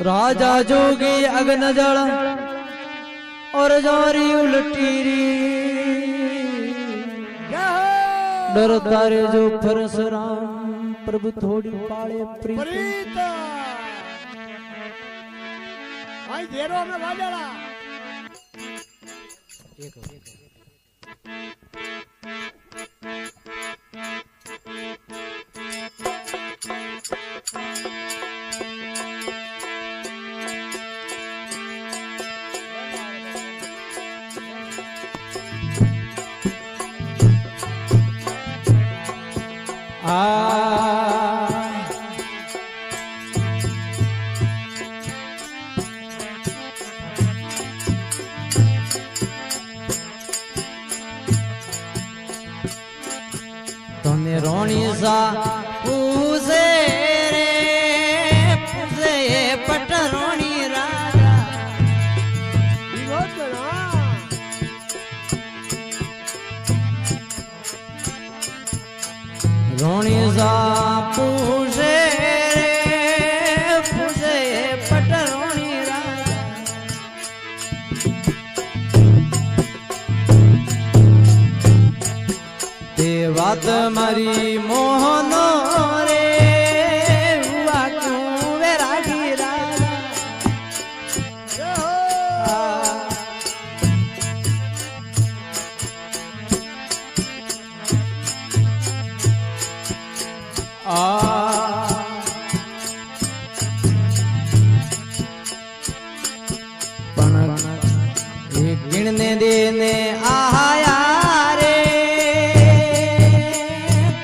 राजा जोगी अग्न जल और जारी उल्टी री डरता रे जो परशुराम प्रभु थोड़ी पाले प्रीत आई घेरो में वाजड़ा तने रोणी सा पूसे रे पूसे पट रोणी राजा रोणी सा पूसे रे पूसे पट रोणी राजा ते बात मारी मोहनो रे हुआ क्यों वैरागी राजा गिणने देने आया रे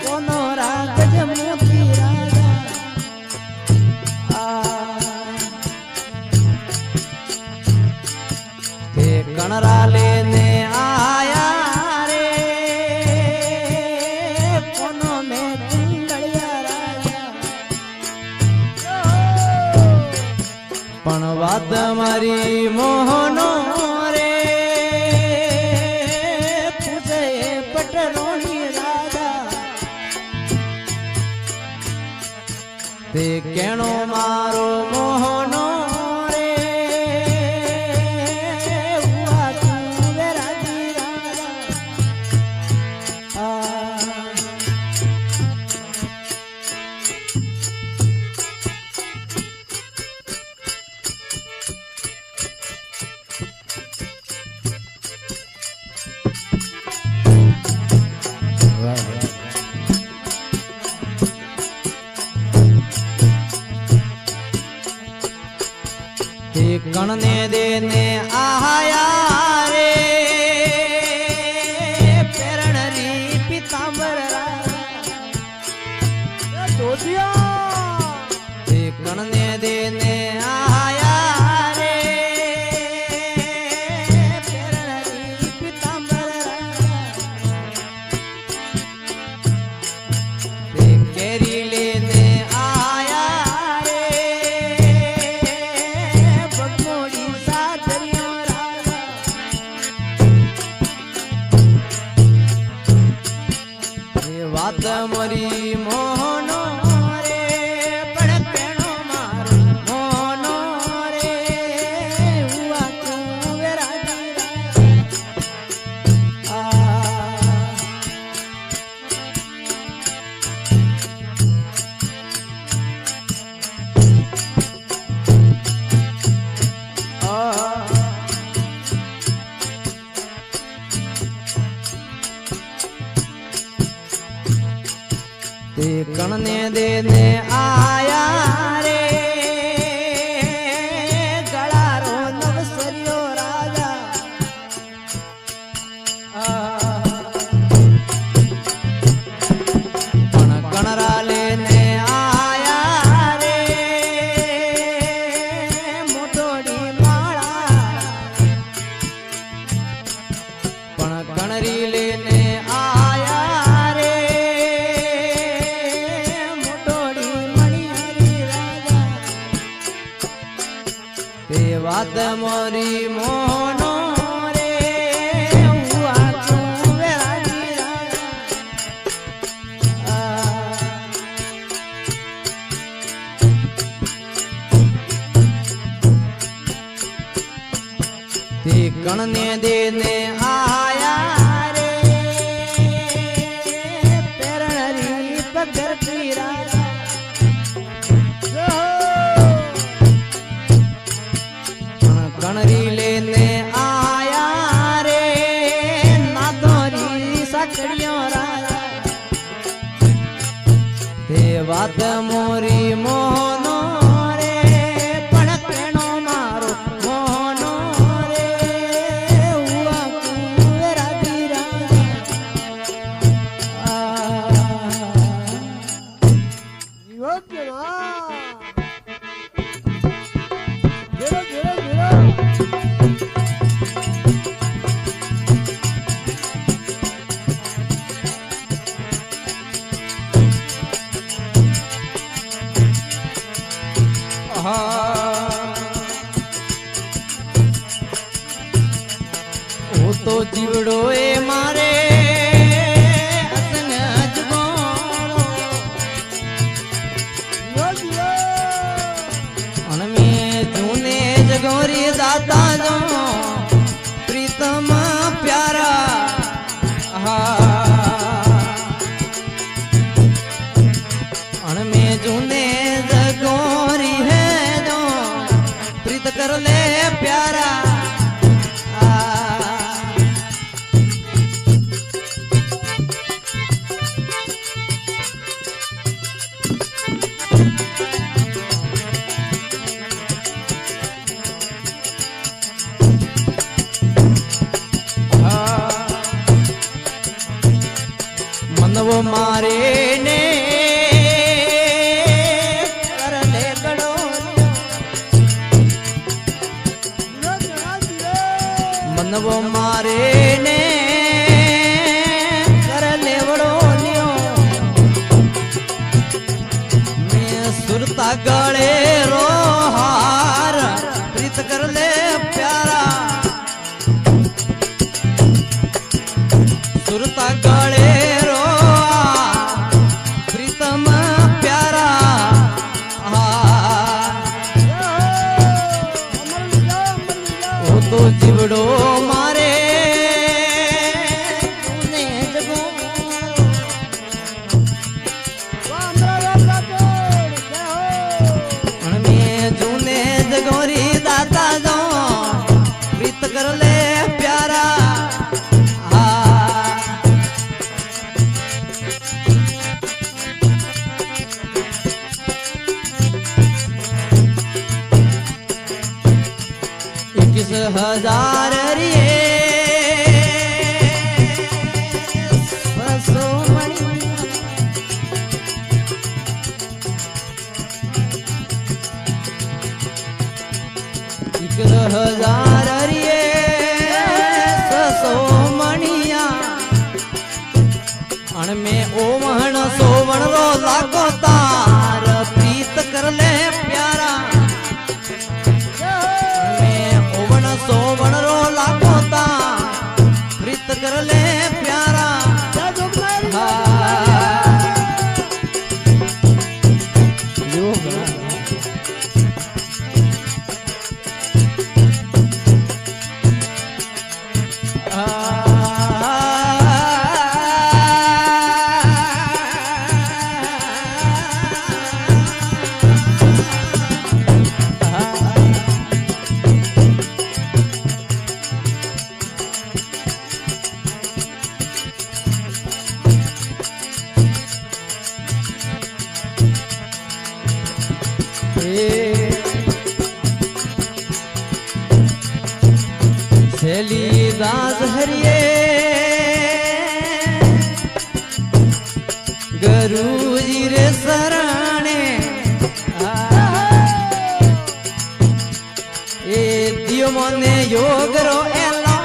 कोनो रागज मोती राजा ते कणरा लेने आया रे कोनो में कुंडलिया राजा पण वाद मारी मोहनो ते केणो मारो मोहनो रे हुआ तू वैरागी राजा गणने देने आया रे पेरणरी पीतांबर राजा गणने देने आया रे पेरणरी पीतांबर राजा केरी लेने आया वाद मरी मोहनो रे पण पेणो मारो मोहनो रे हुआ तू वैरागी ते कणने देने आया रे गळारो नवसरियो राजा पण कणरा लेने आया रे मोटोडी माळा पण कणरी लेने आया वाद मोरी मोहनो रे हुआ तू वैरागी राजा गणने देने आया रे पेरणरी पगर पीरा गणरी लेने आया रे नादोरी सकड़ियों राजा ते बात मोरी मोहनो रे पणकणो मारो मोहनो रे हुआ कुवेरा दीरा योग्य ना धीरे धीरे धीरे वो तो जीवड़ो ए मारे असंग जगोरो योग्य अनमे जूने जगोरी दाता जो प्रीतम प्यारा अनमे जूने जगोरी है जो प्रीत कर ले प्यारा मनवो मारे ने कर ले गड़ो मनवो मारे ने कर ले वड़ो लियो मैं सुरता गले रो हार प्रीत कर ले प्यारा सुरता गले तो जीवड़ो मारे तूने जगो में जूने जगोरी दाता जो प्रीत कर ले प्यारा हजार रिए ससो मणि 1000 रिए ससो मणिया अण में ओवण सोवण रो लागो तार प्रीत कर ले प्यारा सोवण रो लाकोता प्रीत कर ले प्यारा सेली दास हरिये गुरुजी रे शरणे ए दियो मने योग रो एलो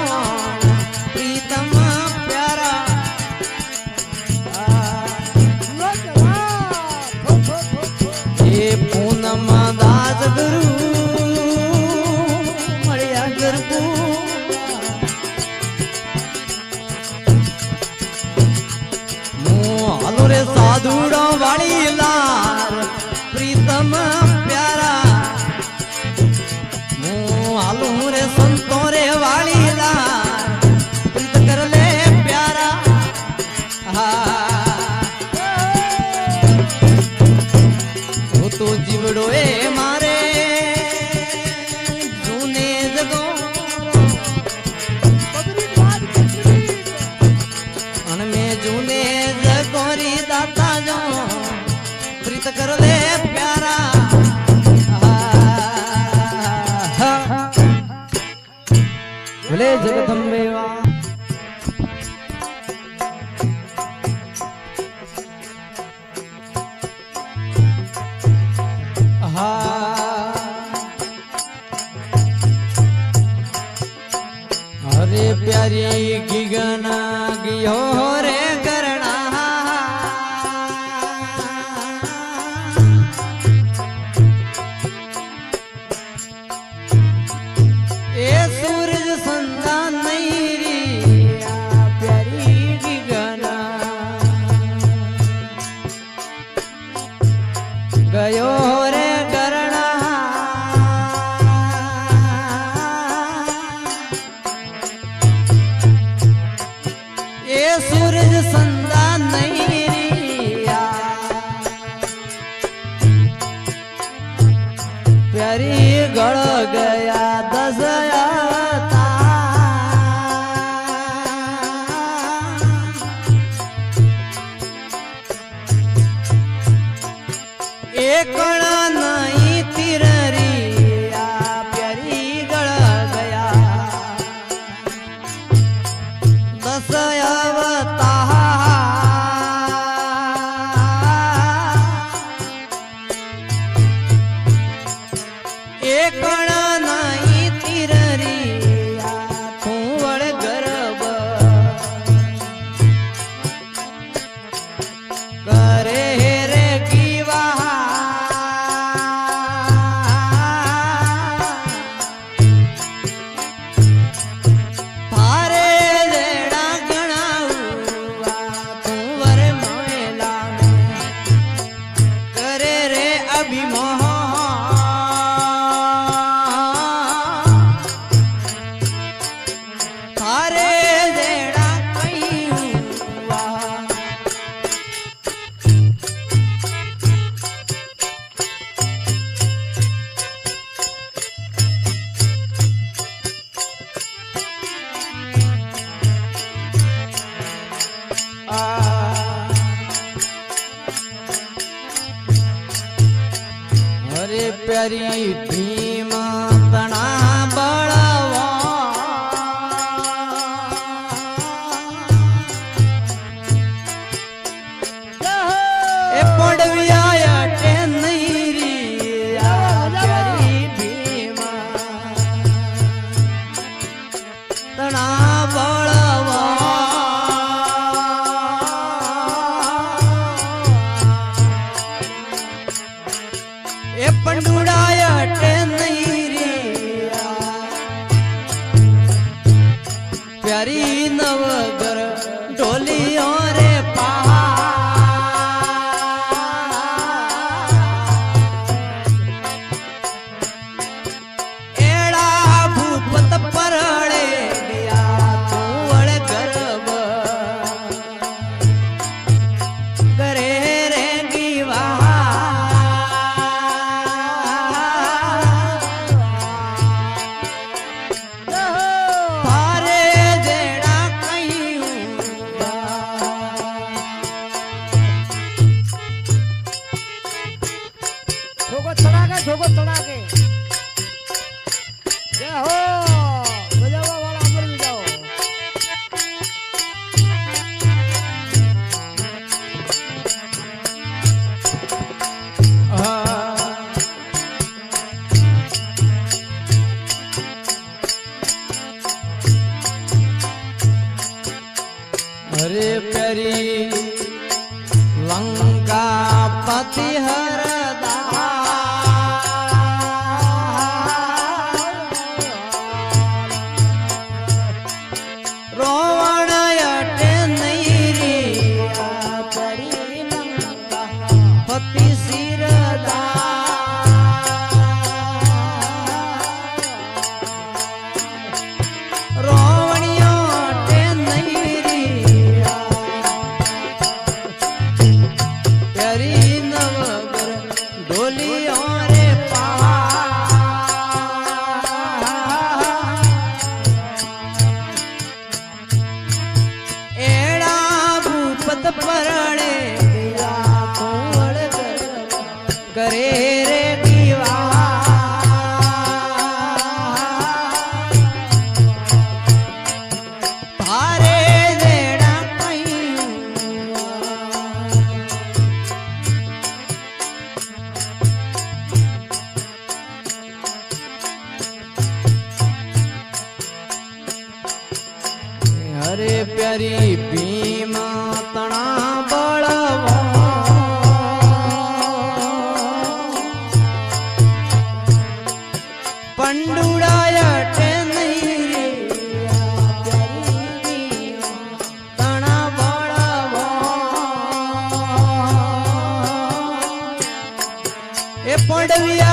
प्रीतम प्यारा ए पूनम दास गुरु मड़िया गुरु हालो रे साधुड़ो वाली लार प्रीतम प्यारा हालो रे संतो रे वाली દીવડો એ મારે જૂને જગો અને મેં જૂને જગોરી દાતા જો પ્રીત કર લે પ્યારા ભલે જગદંબે વા अरे प्यारी गिगना गियो रे करना ए सूरज संदा नहीं री प्यारी गिगना गयो रे सूरज संदा नहीं रिया प्यारी गड़ गया दसयाता एक नहीं तिररिया प्यारी गड़ गया दसयावता एकणा नहीं तिररिया तू वड़ गर्भ करे रे कीवा थारे जेड़ा गणाउआ तू वर मोला करे रे अभिमोह थारे जेड़ा कहीं हुआ अरे प्यारी भीम तना बड़वा ए पड़विया अटे नहीं रिया प्यारी भीम तना बड़वा ए पंडुड़ा अटे नहीं रिया प्यारी नवगर ढोलियों रे पा एड़ा भूपत परड़े गया तू वड़ गर्भ करे रे गीवा थारे जेड़ा कहीं हुआ ठोको चढ़ा के जय हो बजावा वाला अमर में जाओ अरे प्यारी लंका पति हरदा प्यारी भीमा तना बड़वा पंडुड़ाया नहीं रे प्यारी भीमा तना बड़वा ए पंडविया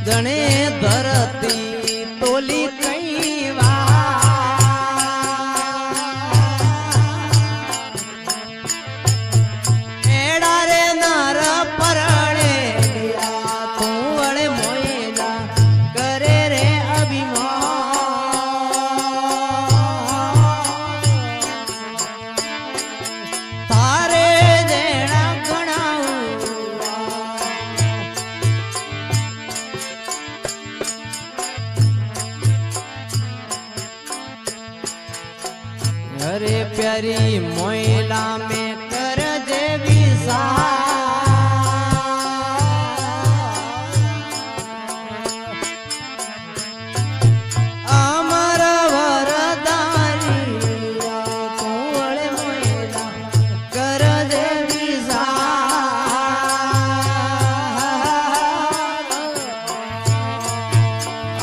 जने धरती तोली कई एड़ा रे नार परणे तू वड़े मोएला करे रे अभिमान तारे जेड़ा गणाऊ अरे प्यारी मोइला में कर देवी सा अमर वरदानी कुंवळे मोइला कर देवी सा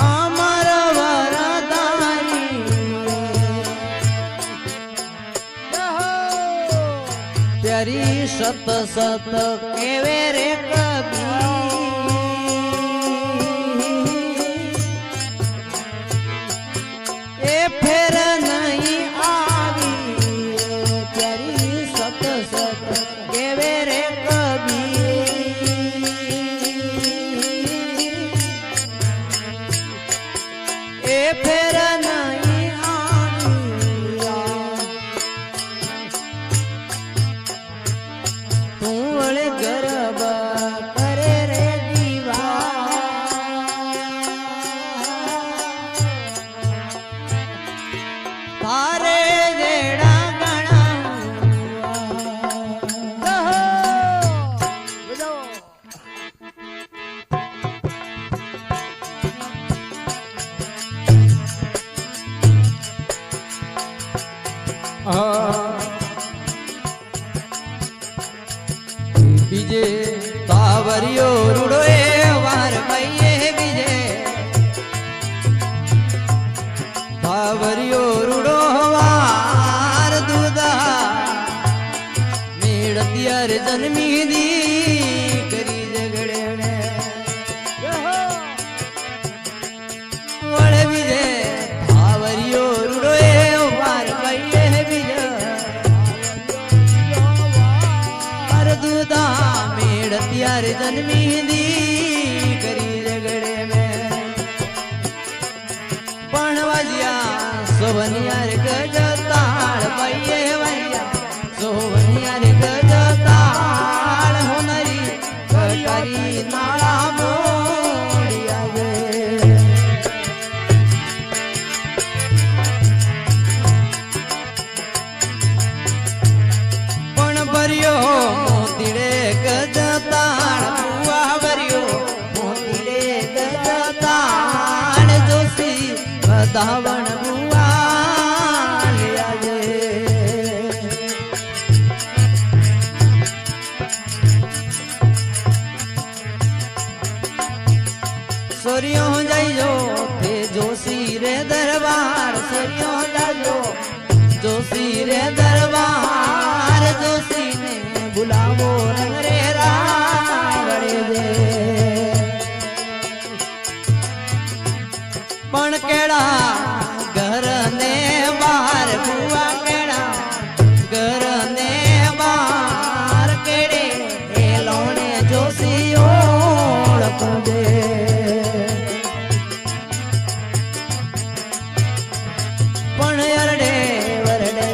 अमर वरदानी प्यारी सत सत केवे रे कबी ए फेर नहीं आवी प्यारी सत सत केवे रे कबी ए फेर नहीं गरबा करे रे दीवा तारे जेड़ा गणा बीजे तावरियो रुड़ोए वार भैये बीजे तावरियो रुड़ो वार दूधा मेड़तियार जन्मी दी करी झगड़े वड़े बीजे तावरियो रुड़ोए वार भैये बीजे दूधा मेड़तियार जन्मी दी करी झगड़े में पणवजिया सोवनियार गजताड़ भैये भैया सोवनियार गजताड़ होनरी कटारी नाला मोड़िया गे पण भरियो मोतीड़े गजताण बुआ भरियो मोतीड़े गजताण जोशी बधावण बुआ लिया जे सोरियों जाइयो थे जोशी रे दरबार सोरियों जाइयो जोशी रे दरबार जोशी ने बुलावो रंग रे रावड़े दे पण केड़ा घर ने बाहर बुआ केड़ा घर ने बाहर केड़े लोने जोशी ओळख दे पण यरडे वरडे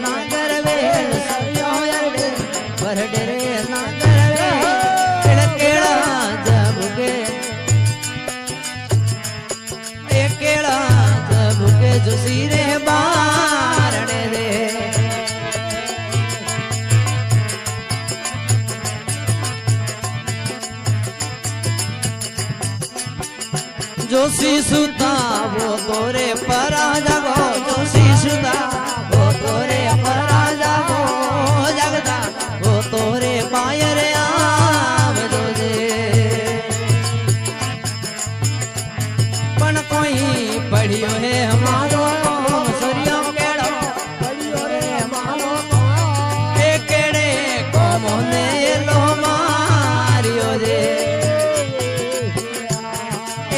ना करवे सरियो यरडे वरडे ना करवे केड़ा जबुके केड़ा जबुके जोशी रे बारणे दे जोशी सुता वो तोरे परा जागो जोशी सुदा वो तोरे परा जागो जगदा वो तोरे पायर आव जोजे पण कोई पढ़ियो है हमारो सूर्यो केड़ो પડિયો રે મારો ए केड़े कोमो ने लो मारियो जे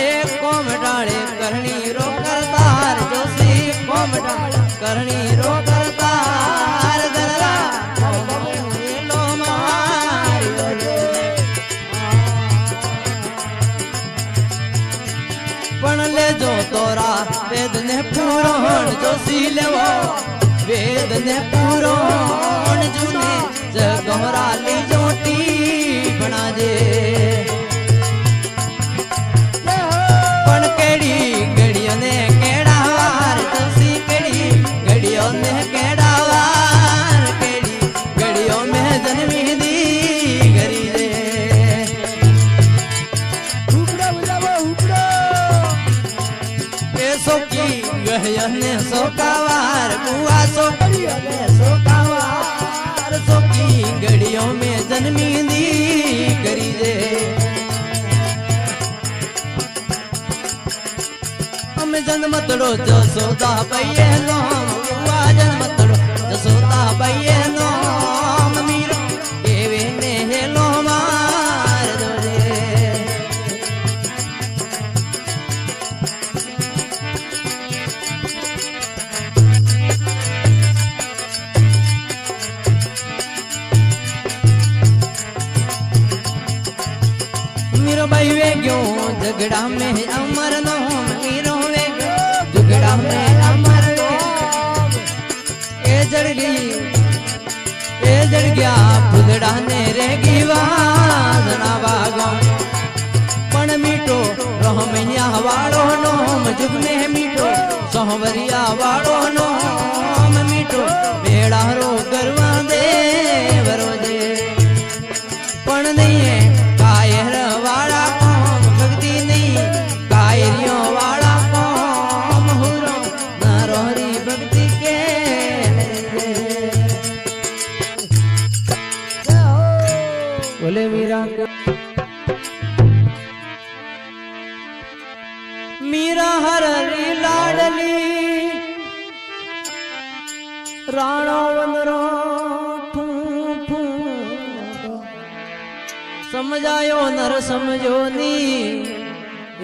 एक कोम डाले करनी रो करतार जोशी कोम डाले करनी रो करतार दररा लो मारियो जे पण ले जो तोरा वेद ने पुराण जोशी लेवो वेद ने पुराण जुने जगमरा ली जोटी बना जे पण केड़ी गड़ियों ने केड़ा वार जोशी केड़ी गड़ियों ने केड़ा वार केड़ी गड़ियों में जन्मी दी गरी जे ઉપડો બજાવો ઉપડો ए सोकी गहया ने सोकावार कुआ सोकड़ियों ने सोकावार सोकी गड़ियों में जन्मी दी गरी जे हम जन्मतड़ो जसोदा पैये नोम कुआ जन्मतड़ो जसोदा पैये नोम मीरो एवे ने हेलो मार दोरे मीरो भाई वे क्यों झगड़ा में अमर नो मीरो वे झगड़ा में अमर ए जड़ गया फुदड़ा ने रेगी वाजना बागो पण मीठो रहमैया वाड़ो नोम जुग में मीठो सोहवरिया वाड़ो नोम मीठो बेड़ा रो करवा दे वरोजे पण नहीं है कायर वाला कौम भक्ति नहीं कायरियों वाला कौम हुरो नरोहरी भक्ति के बोले मीरा मीरा हरली लाडली राणो वंदरो समझायो नर समझो नी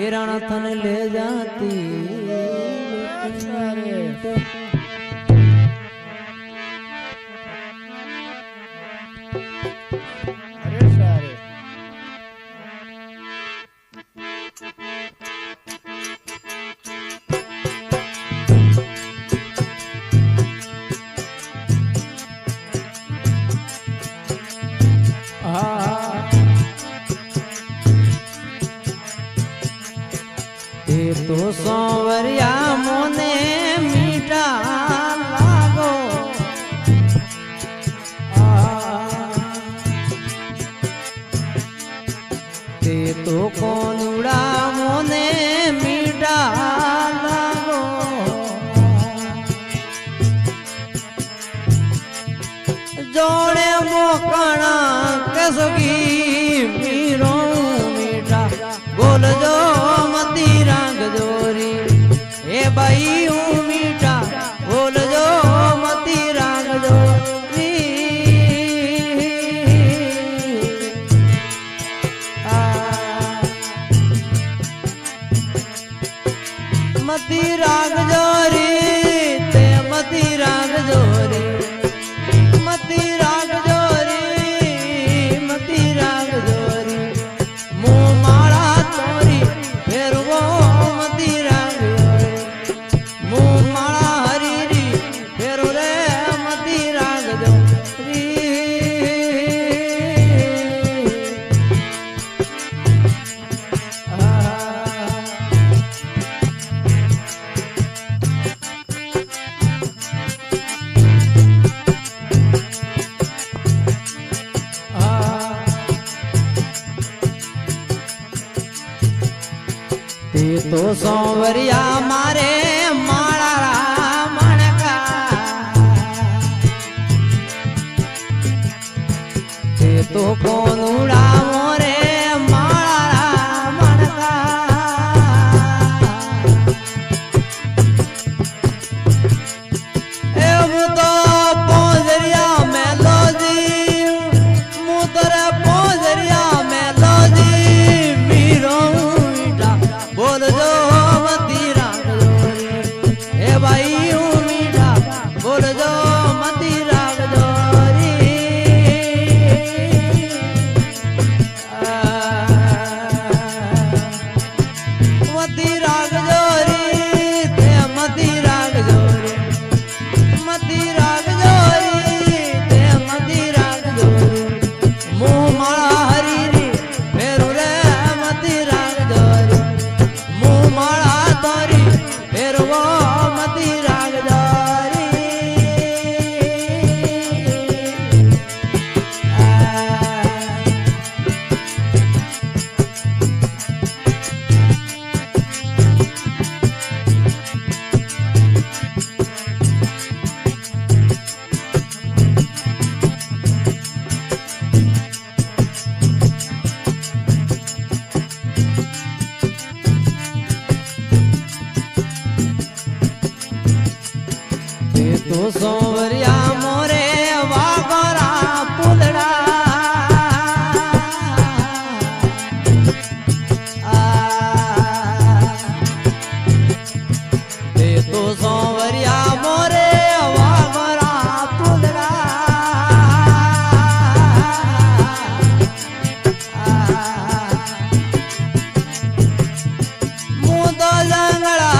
ये राणा थन ले जाती અરે સારે ये तो सांवरिया मोने मीठा लागो ते तो कोनुड़ा मोने मीठा लागो जोड़े मोकणा कसगी मीरो मीठा बोल जो मती रंग जोरी ए भाई हूँ मीठा बोल जो मती रंग जोरी मती राग जोरी ते मती राग जोरी मती राग जोरी मती राग तो सोवरिया मारे माळा मणका ते तो कोनुड़ा मोरे माळा मणका ए मु तो पोजरिया मेलो जी मु तोरे पोजरिया मेलो जी मीरो मीठा बोल जो मती राग जोरी ए भाई मीठा बोल जो मती राग जोरी मती राग जोरी ते मती राग जोरी मती राग जोरी ते मती राग जोरी मुँह माला हरी री फेरू रे मती राग जोरी मुँह माला तोरी फेरू वो मती राग जोरी तो सोवरिया मोरे वागोरा पुलड़ा तो सोवरिया मोरे वागोरा पुलड़ा मुदो जंगड़ा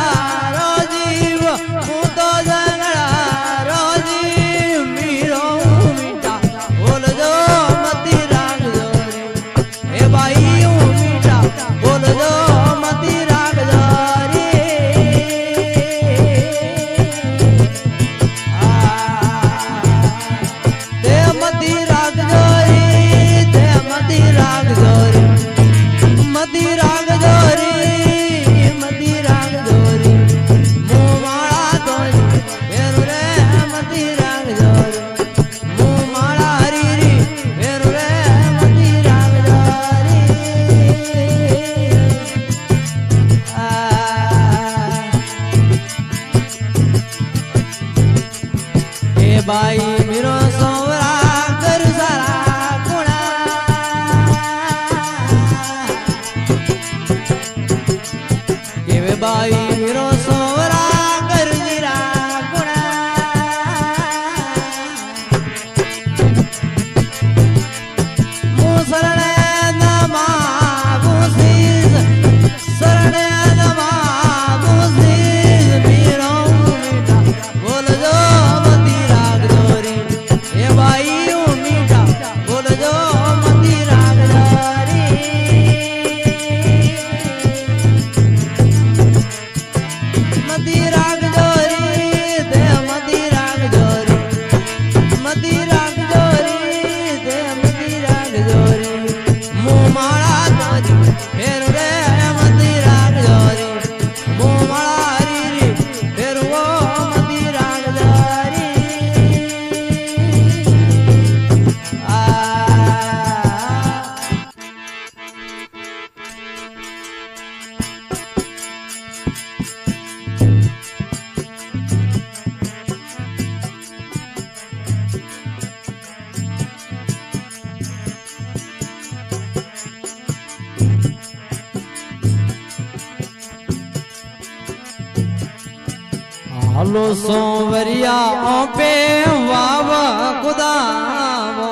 रोजीव मुदो जंगड़ा रोजीव मीरो मीठा बोल जो मती राग जोरी ए भाई मीठा बोल जो मती राग जोरी ते मती राग जोरी ते मती राग जोरी मती राग जोरी मती राग जोरी मुँह माला तोरी फेरू रे मती राग जोरी मुँह माला हरी री फेरू रे मती राग जोरी ए बाई मेरो सोवरा कर सारा गुणा केवे बाई मेरो सोवरा कर जीरा गुणा मु सरणे नमा मुसीस सरणे नमा मुसीस मीरो मीठा बोल जो मती राग जोरी ए भाई मीठा बोल जो मती राग जोरी मती राग जोरी ते मती राग जोरी मती राग जोरी ते मती राग जोरी मुँह माला तोरी फेरू रे मती राग जोरी मुँह माला हरी री फेरू वो मती राग जोरी હાલો સોવરિયા ઓપે વાવ કુદાવો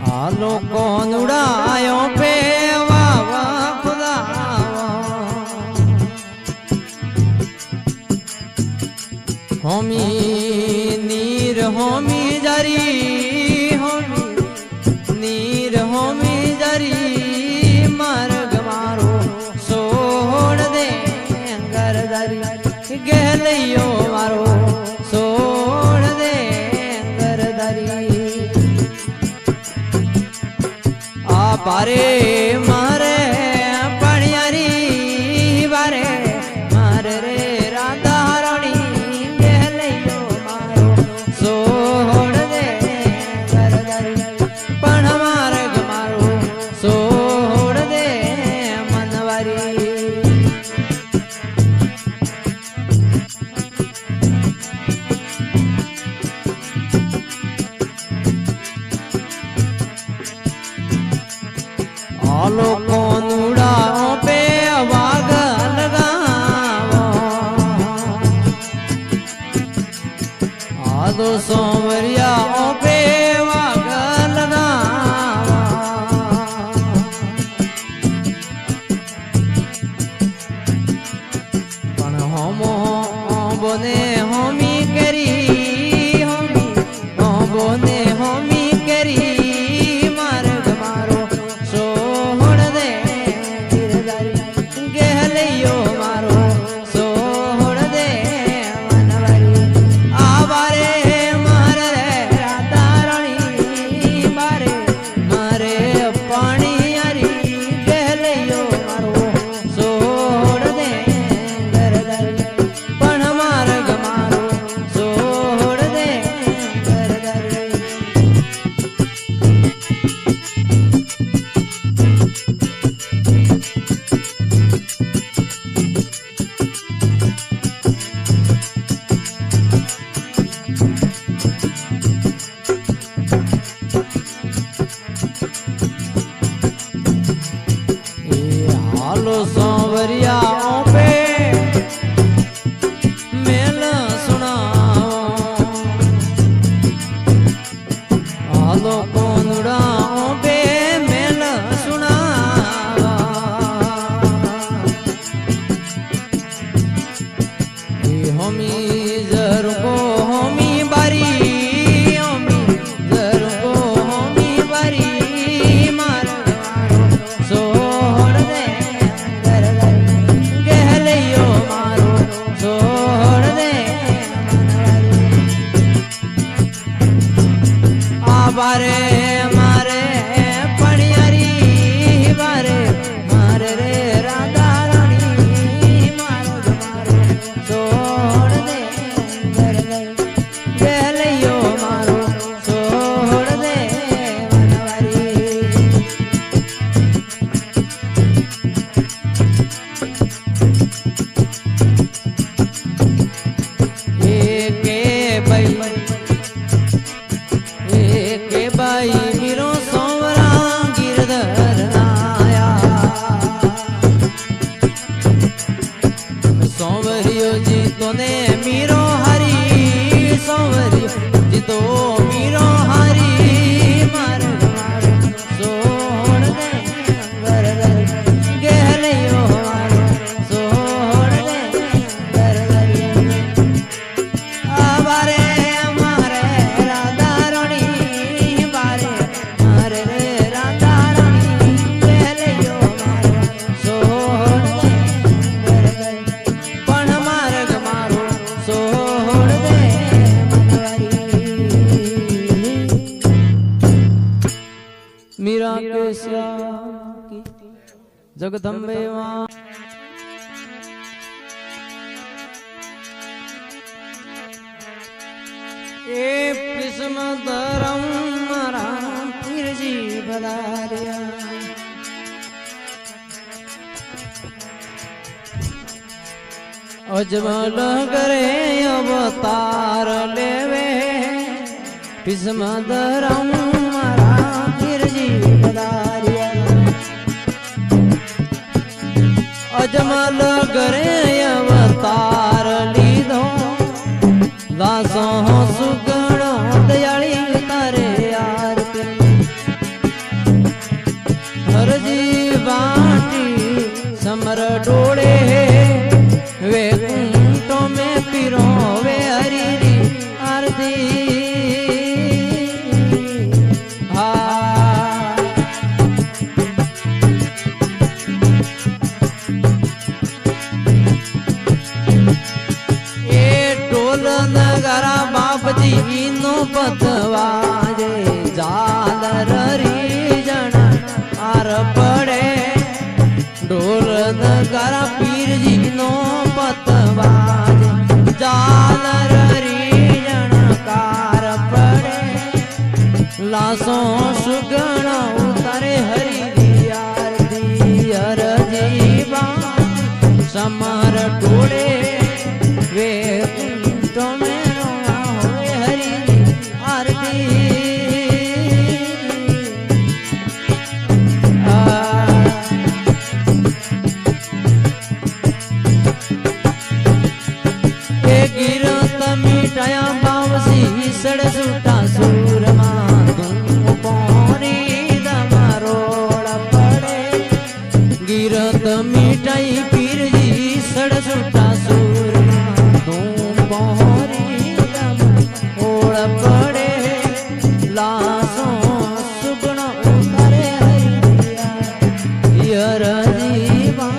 હાલો કોનુડાયો પે વાવ કુદાવો હોમી નીર હોમી જરી હોમી નીર હોમી જરી માર્ગ મારો સોડ દે ગરદરી ગેલૈયો મારો સોડ દે ગરદરી આ बारे मारे पणियारी बारे मारे रे राधा रानी गहलियो मारो सोड़ दे पण मार्ग मारो सोड़ दे मनवारी आलो कोनुड़ा पे वाग लगावो आदो सोमरिया पे वाग लगावो पण होमो बोने होमी करी होमी बोने होमी करी मार्ग मारो सोड़ दे गहलियो मारो सोड़ दे मनवारी आवारे मारे राधा रानी मारे मारे पानी यारी गहलियो मारो सोड़ दे पण मार्ग मारो सोड़ दे हालो सांवरिया पे मेल सुनाओ हालो कोनुड़ा पे मेल सुनाओ होमी जर को होमी बारी होमी जर को होमी बारी मार्ग मारो सोड़ दे गहलियो मारो सोड़ दे आबारे मारे पणियारी बारे मारे रे राधा रानी मारो मारो सोड़ दे गहलियो मारो सोड़ दे मनवारी एके बाई मीरो सोवरा गिरधर नाया सोवरियो जी तो ने मीरो हरी सोवरियो जी तो मीरो हरी मार्ग मारो सोड़ दे गहलियो मारो सोड़ दे आवारे मारे राधा रानी बारे मारे रे राधा रानी गहलियो मारो सोड़ दे पण मार्ग मारो सोड़ दे मनवारी मीरा के श्याम की जगदम्बे मां ए पिस्म धरम राम पीर जी बदारिया अजमल करे अवतार लेवे पिस्म धरम राम पीर जी बदारिया अजमल करे अवतार लीधो दासो सुगणो दयाली तारे आरती हरजी बाटी समर डोळे वे कुंटो में पिरो वे हरी आरती लासो सुगण उतारे हरि दी आरती अरजी बांकी समार टोड़े वे कुंठो में रोना होए हरि दी आरती गिरत मिटाया बावसी सड़ सूटा सूरमा तुम पौरी दमारोड़ पड़े गिरत मिटाई पीर जी सड़ सूटा सूरमा तुम पौरी दमारोड़ पड़े लासों सुगण उतारे हर जीवा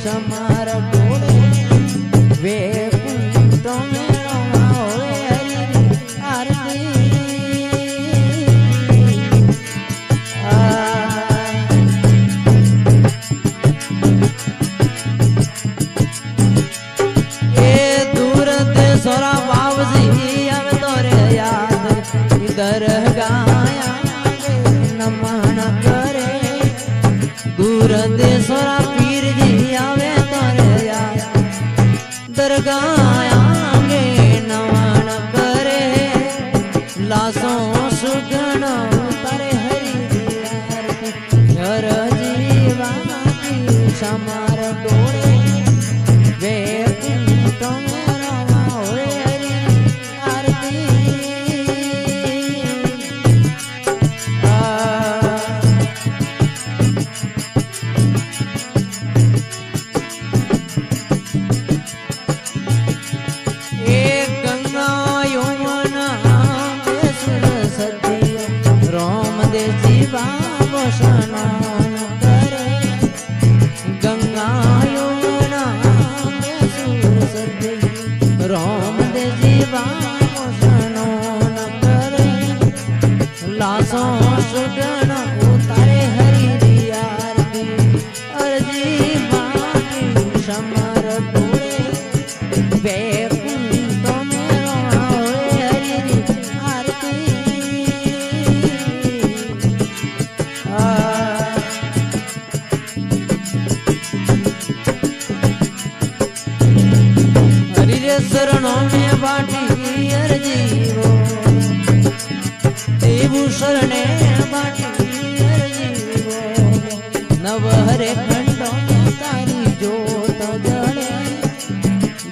समार टोड़े वे सोरा बाबजी अब तोरे याद इधर गाया नमन करे दूर दे सोरा पीर जी आवे तोरे याद दरगाया गे नमन करे लासों सुगण तारे हरि आरती हर जीवा की समार डोरे वे कुंठों स्नान करे गंगा यमुना सरस्वती राम दे जीवा स्नान करे लासों सुगण उतारे हरि दी आरती अर्जी बाकी समर टोड़े वैकुंठ में रोना होए हरि दी आरती शरणों में बाटी अर्जीवो देवु शरणे बाटी अर्जीवो नव हरे खंडों में तारी जोत जले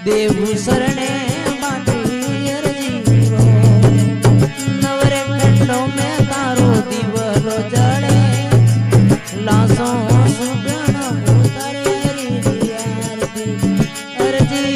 देवु शरणे बाटी अर्जीवो नवरे खंडों में तारो दीवलो जले लासों सुगण उतारे हरि दी आरती अर्जी